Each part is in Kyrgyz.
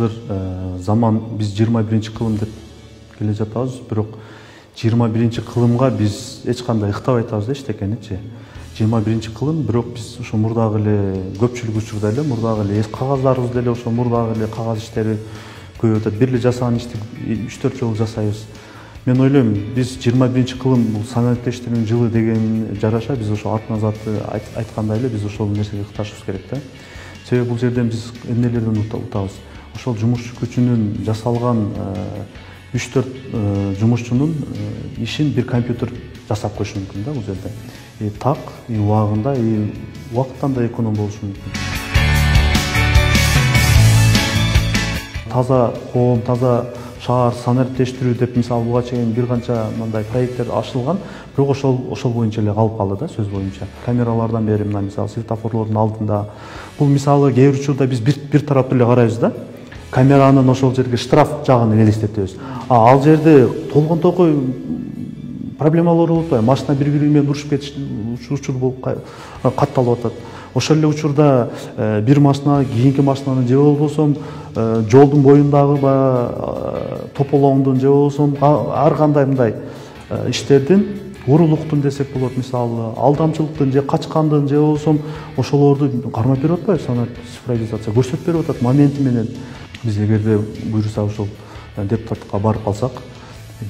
азыр заман биз 21-кылым деп келе жатабыз, бирок 21-кылымга биз эч кандай ыктабай атабыз да эчтекеничи. 21-кылым, бирок биз ошо мурдагы эле көпчүлүк учурда эле мурдагы эле кагаздарыбыз деле ошо мурдагы эле кагаз иштери көп өтөт. Бир эле жасаган ишти 3-4 жолу жасайбыз. Мен ойлойм, биз 21-кылым бул санариптештирүүнүн жылы деген жараша биз ошо атын заты айткандай эле биз ошол нерсеге ыкташыбыз керек да. Себеби бул жерден биз эмнелерден утабыз. Ошол жумуш күчүнүн жасалган 3-4 жумушчунун ишин бир компьютер жасап коюшу мүмкүн да бул жерде. Так, убагында, убакыттан да эконом болушу мүмкүн. Таза коом, таза шаар санариптештирүү деп мисалы буга чейин бир канча мындай проекттер ашылган, бирок ошол боюнча эле калып калды да, сөз боюнча. Камералардан бери мына мисалы светофорлордун алдында бул мисалы кээ бир учурда биз бир тараптуу эле карайбыз да. Камеранын ошол жерге штраф жагын элестетебиз. Ал жерде толгон-токой проблемалар болуп атпайбы? Машина бири-бири менен урушуп кетиш учур болуп катталып атат. Ошол эле учурда бир машина кийинки машинаны же болбосо жолдун боюндагы тополоңдун же болбосо ар кандай мындай иштердин урулуктун десек болот, мисалы алдамчылыктын же качкандын же болбосо ошолорду кармап берип атпайбы цифровизация көрсөтүп берип атат моменти менен. Биз эгерде буйрса ошол депутатка барып калсак,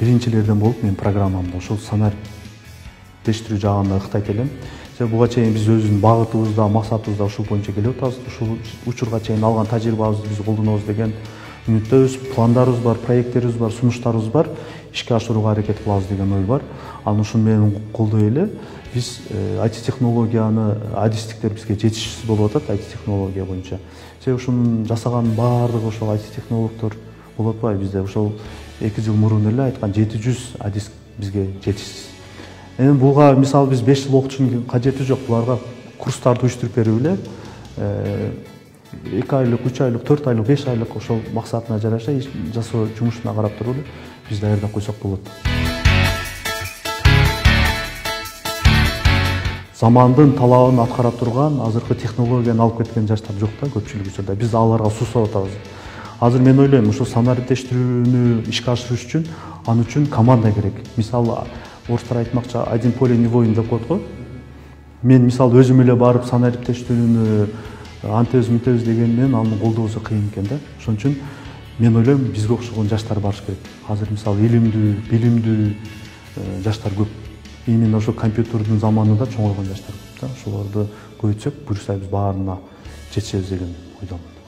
биринчилерден болуп мен программамда ошол санариптештирүү жагына ыктайт элем. Себеби буга чейин биз өзүбүздүн багытыбызда, максатыбызда ушул боюнча келип атабыз. Ушул учурга чейин алган тажрыйбабызды биз колдонобуз деген үмүттөбүз. Пландарыбыз бар, проекттерибиз бар, сунуштарыбыз бар. Ишке ашырууга аракет кылабыз деген ой бар. Анын ушуну менен колдой эле биз IT технологияны, адистиктер бизге жетишсиз болуп атат IT технология боюнча. Себеби ушунун жасаган баардыгы ошол IT технологдор болуп атпайбы бизде. Ошол 2 жыл мурун эле айткан 700 адист бизге жетишсиз. Эми буга мисалы биз 5 жыл окутушунун кажети жок. Буларга курстарды уюштуруп берип эле 2 айлык, 3 айлык, 4 айлык, 5 айлык ошол максатына жараша жасоо жумушуна карап туруп эле биз даярдап койсок болот. Замандын талабын аткара турган, азыркы технологияны алып кеткен жаштар жок да көпчүлүк учурда. Биз аларга суусап атабыз. Азыр мен ойлойм, ушул санариптештирүүнү ишке ашырыш үчүн аны үчүн команда керек. Мисалы орустар айтмакчы, один поле не воин деп коет го. Мен мисалы өзүм эле барып санариптештирүүнү антебиз мынтебиз деген менен аны колдоосу кыйын экен да. Ошон үчүн мен ойлойм, бизге окшогон жаштар барыш керек. Азыр мисалы илимдүү, билимдүү жаштар көп. Именно ошо компьютердин заманында чоңойгон жаштар көп да. Ошолорду көбөйтсөк, буюрса биз баарына жетишебиз деген ойдомун.